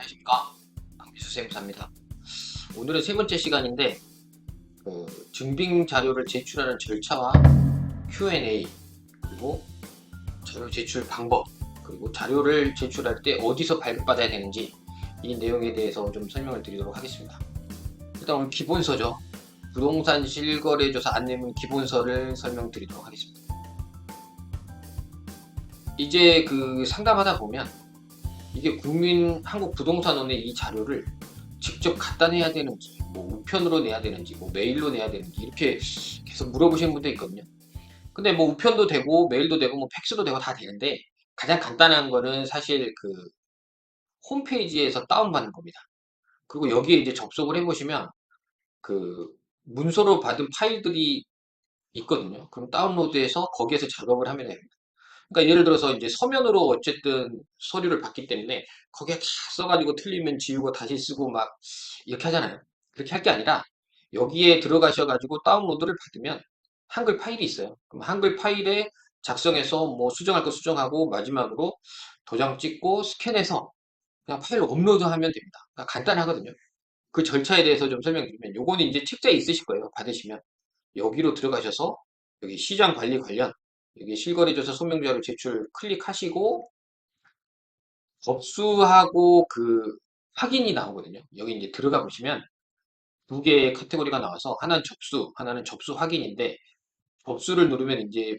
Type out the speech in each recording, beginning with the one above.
안녕하십니까, 강비수 세무사입니다. 오늘은 세 번째 시간인데 증빙 자료를 제출하는 절차와 Q&A, 그리고 자료 제출 방법, 그리고 자료를 제출할 때 어디서 발급받아야 되는지 이 내용에 대해서 좀 설명을 드리도록 하겠습니다. 일단 오늘 기본서죠. 부동산 실거래조사 안내문 기본서를 설명드리도록 하겠습니다. 이제 상담하다 보면 이게 한국부동산원에 이 자료를 직접 갖다 내야 되는지, 뭐 우편으로 내야 되는지, 뭐 메일로 내야 되는지 이렇게 계속 물어보시는 분도 있거든요. 근데 뭐 우편도 되고 메일도 되고 뭐 팩스도 되고 다 되는데 가장 간단한 거는 사실 홈페이지에서 다운받는 겁니다. 그리고 여기에 이제 접속을 해보시면 그 문서로 받은 파일들이 있거든요. 그럼 다운로드해서 거기에서 작업을 하면 됩니다. 그러니까 예를 들어서 이제 서면으로 어쨌든 서류를 받기 때문에 거기에 다 써가지고 틀리면 지우고 다시 쓰고 막 이렇게 하잖아요. 그렇게 할 게 아니라 여기에 들어가셔가지고 다운로드를 받으면 한글 파일이 있어요. 그럼 한글 파일에 작성해서 뭐 수정할 거 수정하고 마지막으로 도장 찍고 스캔해서 그냥 파일로 업로드하면 됩니다. 그러니까 간단하거든요. 그 절차에 대해서 좀 설명드리면 요거는 이제 책자에 있으실 거예요. 받으시면 여기로 들어가셔서 여기 시장 관리 관련 여기 실거래조사 소명자료 제출 클릭하시고 접수하고 확인이 나오거든요. 여기 이제 들어가 보시면 두 개의 카테고리가 나와서 하나는 접수, 하나는 접수 확인인데 접수를 누르면 이제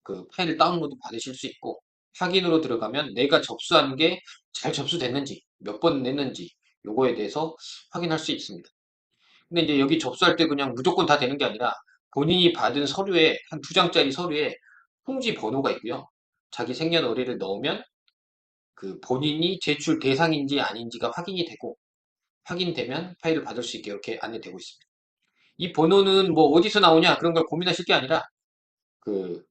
그 파일을 다운로드 받으실 수 있고 확인으로 들어가면 내가 접수한 게 잘 접수됐는지 몇 번 냈는지 요거에 대해서 확인할 수 있습니다. 근데 이제 여기 접수할 때 그냥 무조건 다 되는 게 아니라 본인이 받은 서류에 한 두 장짜리 서류에 통지 번호가 있고요. 자기 생년월일을 넣으면 그 본인이 제출 대상인지 아닌지가 확인이 되고 확인되면 파일을 받을 수 있게 이렇게 안내되고 있습니다. 이 번호는 뭐 어디서 나오냐 그런 걸 고민하실 게 아니라 그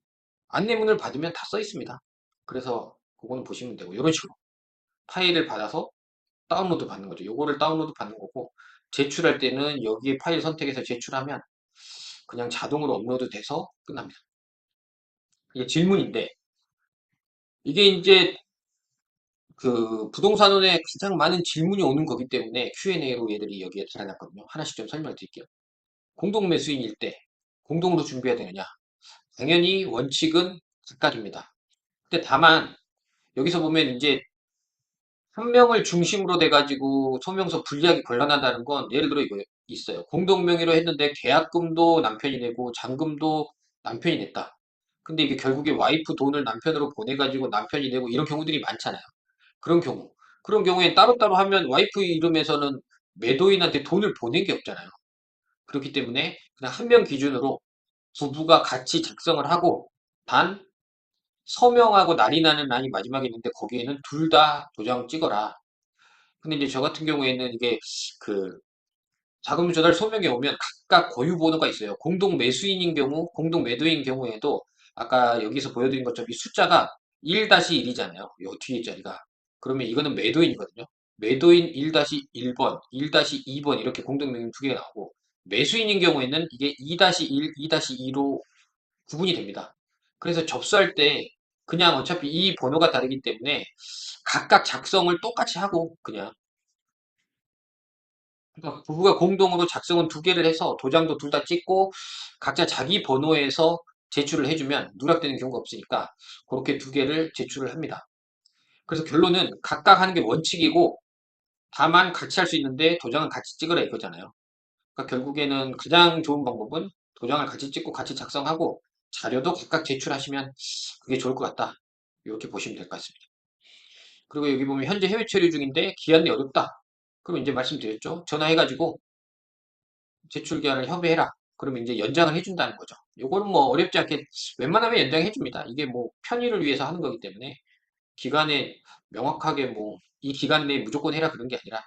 안내문을 받으면 다 써 있습니다. 그래서 그거는 보시면 되고 이런 식으로 파일을 받아서 다운로드 받는 거죠. 요거를 다운로드 받는 거고 제출할 때는 여기에 파일 선택해서 제출하면 그냥 자동으로 업로드 돼서 끝납니다. 이게 질문인데 이게 이제 부동산원에 가장 많은 질문이 오는 거기 때문에 Q&A로 얘들이 여기에 달아놨거든요. 하나씩 좀 설명을 드릴게요. 공동 매수인일 때 공동으로 준비해야 되느냐? 당연히 원칙은 각각입니다. 근데 다만 여기서 보면 이제 한 명을 중심으로 돼가지고 소명서 분리하기 곤란하다는 건 예를 들어 이거 있어요. 공동 명의로 했는데 계약금도 남편이 내고 잔금도 남편이 냈다. 근데 이게 결국에 와이프 돈을 남편으로 보내가지고 남편이 내고 이런 경우들이 많잖아요. 그런 경우. 그런 경우에 따로따로 하면 와이프 이름에서는 매도인한테 돈을 보낸 게 없잖아요. 그렇기 때문에 그냥 한 명 기준으로 부부가 같이 작성을 하고 단 서명하고 날이 나는 란이 마지막에 있는데 거기에는 둘 다 도장 찍어라. 근데 이제 저 같은 경우에는 이게 그 자금 조달 소명이 오면 각각 고유 번호가 있어요. 공동 매수인인 경우, 공동 매도인 경우에도 아까 여기서 보여드린 것처럼 이 숫자가 1-1이잖아요. 요 뒤에 자리가. 그러면 이거는 매도인이거든요. 매도인 1-1번, 1-2번 이렇게 공동 명의 두 개가 나오고 매수인인 경우에는 이게 2-1, 2-2로 구분이 됩니다. 그래서 접수할 때 그냥 어차피 이 번호가 다르기 때문에 각각 작성을 똑같이 하고 그냥 그러니까 부부가 공동으로 작성은 두 개를 해서 도장도 둘 다 찍고 각자 자기 번호에서 제출을 해주면 누락되는 경우가 없으니까 그렇게 두 개를 제출을 합니다. 그래서 결론은 각각 하는 게 원칙이고 다만 같이 할 수 있는데 도장은 같이 찍으라 이거잖아요. 그러니까 결국에는 가장 좋은 방법은 도장을 같이 찍고 같이 작성하고 자료도 각각 제출하시면 그게 좋을 것 같다. 이렇게 보시면 될 것 같습니다. 그리고 여기 보면 현재 해외 처리 중인데 기한 내 어렵다. 그럼 이제 말씀드렸죠. 전화해가지고 제출 기한을 협의해라. 그러면 이제 연장을 해준다는 거죠. 요거는 뭐 어렵지 않게 웬만하면 연장해줍니다. 이게 뭐 편의를 위해서 하는 거기 때문에 기간에 명확하게 뭐 이 기간 내에 무조건 해라 그런 게 아니라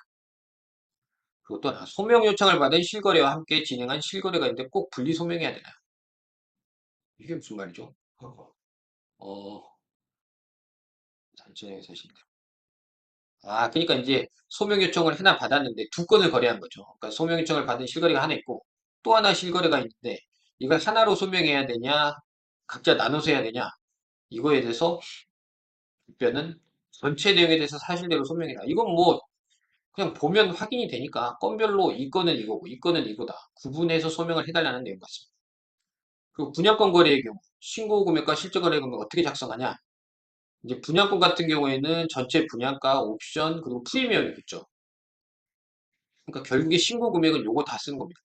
그리고 또 하나 소명 요청을 받은 실거래와 함께 진행한 실거래가 있는데 꼭 분리 소명해야 되나요? 이게 무슨 말이죠? 어, 단체에서 그러니까 이제 소명 요청을 하나 받았는데 두 건을 거래한 거죠. 그러니까 소명 요청을 받은 실거래가 하나 있고 또 하나 실거래가 있는데 이걸 하나로 소명해야 되냐, 각자 나눠서 해야 되냐, 이거에 대해서 답변은 전체 내용에 대해서 사실대로 소명해라. 이건 뭐 그냥 보면 확인이 되니까 건별로 이 건은 이거고 이 건은 이거다. 구분해서 소명을 해달라는 내용 같습니다. 그리고 분양권 거래의 경우 신고 금액과 실제 거래 금액 어떻게 작성하냐? 이제 분양권 같은 경우에는 전체 분양가, 옵션, 그리고 프리미엄이 있죠. 그러니까 결국에 신고 금액은 요거 다 쓰는 겁니다.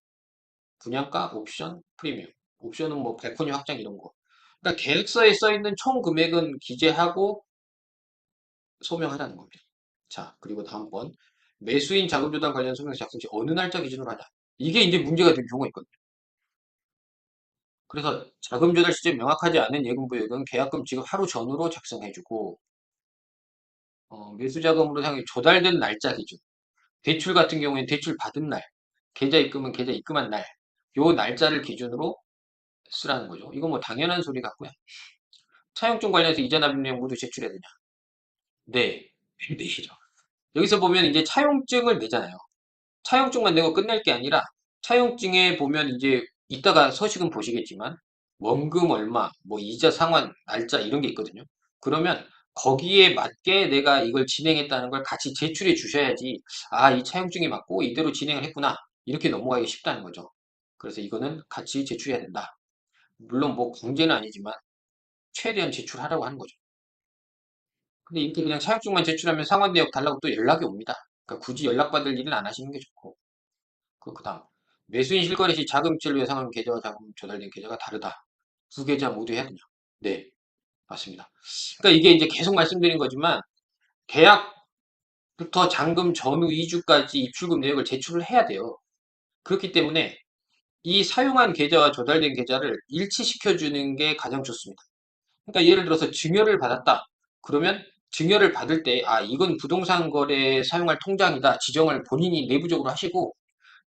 분양가, 옵션, 프리미엄. 옵션은 뭐 발코니 확장 이런 거. 그러니까 계획서에 써 있는 총 금액은 기재하고 소명하라는 겁니다. 자, 그리고 다음번 매수인 자금 조달 관련 소명 작성 시 어느 날짜 기준으로 하냐? 이게 이제 문제가 된 경우가 있거든요. 그래서 자금 조달 시점 명확하지 않은 예금 부여액은 계약금 지급 하루 전후로 작성해주고 매수 자금으로 향해 조달된 날짜 기준. 대출 같은 경우에는 대출 받은 날, 계좌 입금은 계좌 입금한 날, 요 날짜를 기준으로 쓰라는 거죠. 이거 뭐 당연한 소리 같고요. 차용증 관련해서 이자 납입 내용 모두 제출해야 되냐? 네, 네죠. 여기서 보면 이제 차용증을 내잖아요. 차용증만 내고 끝낼 게 아니라 차용증에 보면 이제 이따가 서식은 보시겠지만 원금 얼마, 뭐 이자 상환, 날짜 이런 게 있거든요. 그러면 거기에 맞게 내가 이걸 진행했다는 걸 같이 제출해 주셔야지 아, 이 차용증이 맞고 이대로 진행을 했구나. 이렇게 넘어가기 쉽다는 거죠. 그래서 이거는 같이 제출해야 된다. 물론 뭐 강제는 아니지만 최대한 제출하라고 하는 거죠. 근데 이렇게 그냥 차용증만 제출하면 상환 내역 달라고 또 연락이 옵니다. 그러니까 굳이 연락받을 일은 안 하시는 게 좋고. 그 다음 매수인 실거래 시 자금질로 예상하는 계좌와 자금 조달된 계좌가 다르다. 두 계좌 모두 해야 되냐? 네, 맞습니다. 그러니까 이게 이제 계속 말씀드린 거지만 계약부터 잔금 전후 2주까지 입출금 내역을 제출을 해야 돼요. 그렇기 때문에 이 사용한 계좌와 조달된 계좌를 일치시켜 주는 게 가장 좋습니다. 그러니까 예를 들어서 증여를 받았다. 그러면 증여를 받을 때, 아, 이건 부동산 거래에 사용할 통장이다. 지정을 본인이 내부적으로 하시고,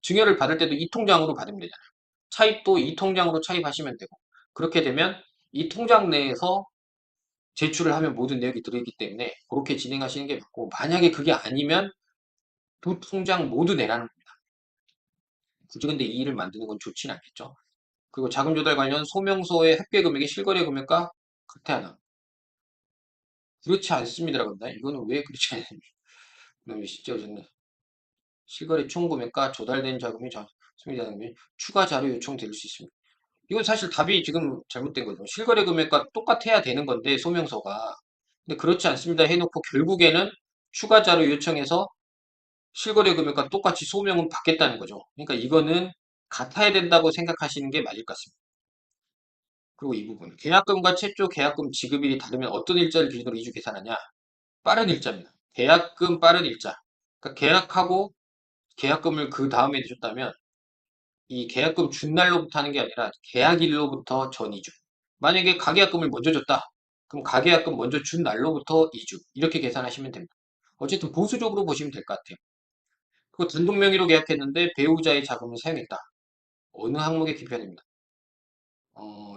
증여를 받을 때도 이 통장으로 받으면 되잖아요. 차입도 이 통장으로 차입하시면 되고, 그렇게 되면 이 통장 내에서 제출을 하면 모든 내역이 들어있기 때문에 그렇게 진행하시는 게 맞고, 만약에 그게 아니면 두 통장 모두 내라는 겁니다. 굳이 근데 이 일을 만드는 건 좋지는 않겠죠. 그리고 자금 조달 관련 소명서의 합계 금액이 실거래 금액과 같아야 하나? 그렇지 않습니다라고 합니다. 이거는 왜 그렇지 않습니까? 그러면 실제 어쨌든 실거래 총 금액과 조달된 자금이 소비자금이 추가 자료 요청될 수 있습니다. 이건 사실 답이 지금 잘못된 거죠. 실거래 금액과 똑같아야 되는 건데 소명서가 근데 그렇지 않습니다 해놓고 결국에는 추가 자료 요청해서 실거래 금액과 똑같이 소명은 받겠다는 거죠. 그러니까 이거는 같아야 된다고 생각하시는 게 맞을 것 같습니다. 그리고 이 부분 계약금과 최초 계약금 지급일이 다르면 어떤 일자를 기준으로 이주 계산하냐? 빠른 일자입니다. 계약금 빠른 일자. 그러니까 계약하고 계약금을 그 다음에 내줬다면 이 계약금 준 날로부터 하는 게 아니라 계약일로부터 전 2주. 만약에 가계약금을 먼저 줬다. 그럼 가계약금 먼저 준 날로부터 2주. 이렇게 계산하시면 됩니다. 어쨌든 보수적으로 보시면 될 것 같아요. 그리고 단독 명의로 계약했는데 배우자의 자금을 사용했다. 어느 항목의 기편입니다.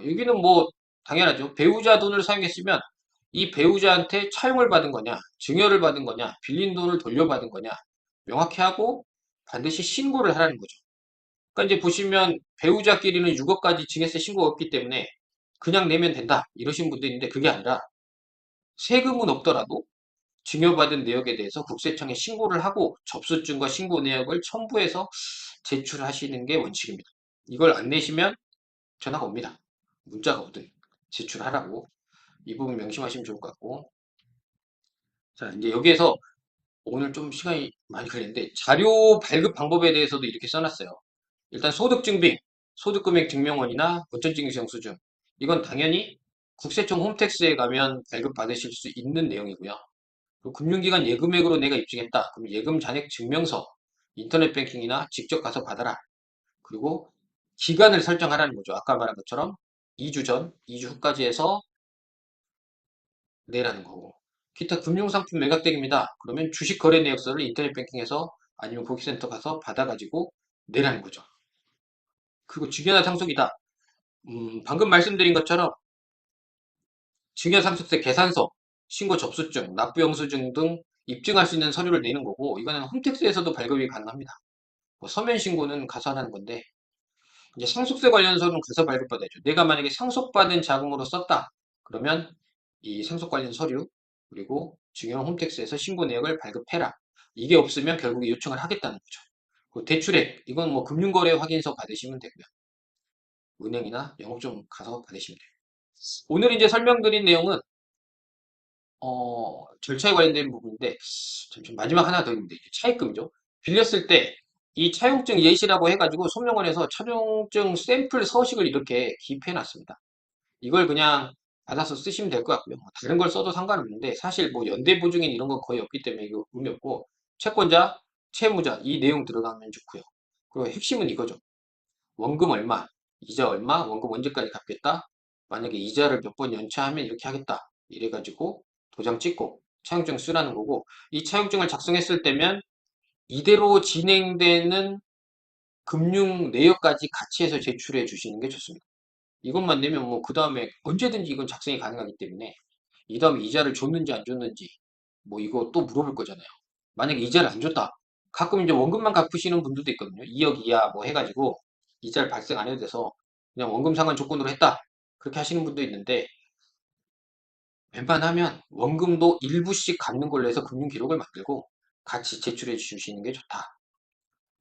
여기는 뭐 당연하죠. 배우자 돈을 사용했으면 이 배우자한테 차용을 받은 거냐, 증여를 받은 거냐, 빌린 돈을 돌려받은 거냐 명확히 하고 반드시 신고를 하라는 거죠. 그러니까 이제 보시면 배우자끼리는 6억까지 증여세 신고가 없기 때문에 그냥 내면 된다 이러신 분도 있는데 그게 아니라 세금은 없더라도 증여받은 내역에 대해서 국세청에 신고를 하고 접수증과 신고 내역을 첨부해서 제출하시는 게 원칙입니다. 이걸 안 내시면 전화가 옵니다. 문자가 오든 제출하라고 이 부분 명심하시면 좋을 것 같고 자 이제 여기에서 오늘 좀 시간이 많이 걸리는데 자료 발급 방법에 대해서도 이렇게 써놨어요. 일단 소득증빙, 소득금액 증명원이나 어촌증빙 영수증 이건 당연히 국세청 홈택스에 가면 발급받으실 수 있는 내용이고요. 그리고 금융기관 예금액으로 내가 입증했다. 그럼 예금 잔액 증명서, 인터넷 뱅킹이나 직접 가서 받아라. 그리고 기간을 설정하라는 거죠. 아까 말한 것처럼 2주 전, 2주 후까지 해서 내라는 거고. 기타 금융상품 매각대금이다. 그러면 주식 거래 내역서를 인터넷 뱅킹에서 아니면 고객센터 가서 받아가지고 내라는 거죠. 그리고 증여나 상속이다. 방금 말씀드린 것처럼 증여상속세 계산서, 신고 접수증, 납부영수증 등 입증할 수 있는 서류를 내는 거고 이거는 홈택스에서도 발급이 가능합니다. 뭐 서면 신고는 가서 하는 건데 이제 상속세 관련서는 가서 발급받아야죠. 내가 만약에 상속받은 자금으로 썼다. 그러면 이 상속 관련 서류 그리고 증여 홈택스에서 신고 내역을 발급해라. 이게 없으면 결국에 요청을 하겠다는 거죠. 그 대출액, 이건 뭐 금융거래 확인서 받으시면 되고요. 은행이나 영업점 가서 받으시면 돼요. 오늘 이제 설명드린 내용은 절차에 관련된 부분인데 잠시만 마지막 하나 더 있는데 차입금이죠. 빌렸을 때 이 차용증 예시라고 해가지고 소명원에서 차용증 샘플 서식을 이렇게 기입해 놨습니다. 이걸 그냥 받아서 쓰시면 될 것 같고요. 뭐 다른 걸 써도 상관없는데 사실 뭐 연대보증인 이런 건 거의 없기 때문에 이거 의미 없고 채권자, 채무자 이 내용 들어가면 좋고요. 그리고 핵심은 이거죠. 원금 얼마, 이자 얼마, 원금 언제까지 갚겠다. 만약에 이자를 몇 번 연차하면 이렇게 하겠다. 이래가지고 도장 찍고 차용증 쓰라는 거고 이 차용증을 작성했을 때면 이대로 진행되는 금융 내역까지 같이 해서 제출해 주시는 게 좋습니다. 이것만 내면 뭐 그 다음에 언제든지 이건 작성이 가능하기 때문에 이 다음에 이자를 줬는지 안 줬는지 뭐 이거 또 물어볼 거잖아요. 만약에 이자를 안 줬다. 가끔 이제 원금만 갚으시는 분들도 있거든요. 2억 이하 뭐 해가지고 이자를 발생 안 해도 돼서 그냥 원금 상환 조건으로 했다. 그렇게 하시는 분도 있는데 웬만하면 원금도 일부씩 갚는 걸로 해서 금융 기록을 만들고 같이 제출해 주시는 게 좋다.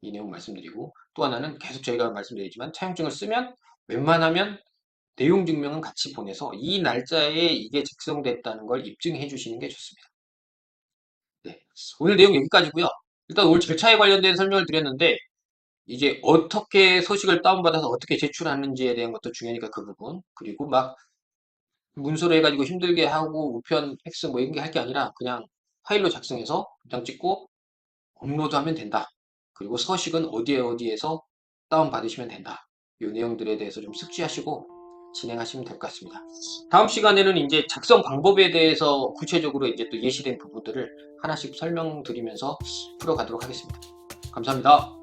이 내용 말씀드리고 또 하나는 계속 저희가 말씀드리지만 차용증을 쓰면 웬만하면 내용 증명은 같이 보내서 이 날짜에 이게 작성됐다는 걸 입증해 주시는 게 좋습니다. 네. 오늘 내용 여기까지고요. 일단 오늘 절차에 관련된 설명을 드렸는데 이제 어떻게 서식을 다운받아서 어떻게 제출하는지에 대한 것도 중요하니까 그 부분 그리고 막 문서로 해가지고 힘들게 하고 우편 팩스 뭐 이런 게 할 게 아니라 그냥 파일로 작성해서 도장 찍고 업로드하면 된다. 그리고 서식은 어디에서 다운받으시면 된다. 이 내용들에 대해서 좀 숙지하시고 진행하시면 될 것 같습니다. 다음 시간에는 이제 작성 방법에 대해서 구체적으로 이제 또 예시된 부분들을 하나씩 설명드리면서 풀어가도록 하겠습니다. 감사합니다.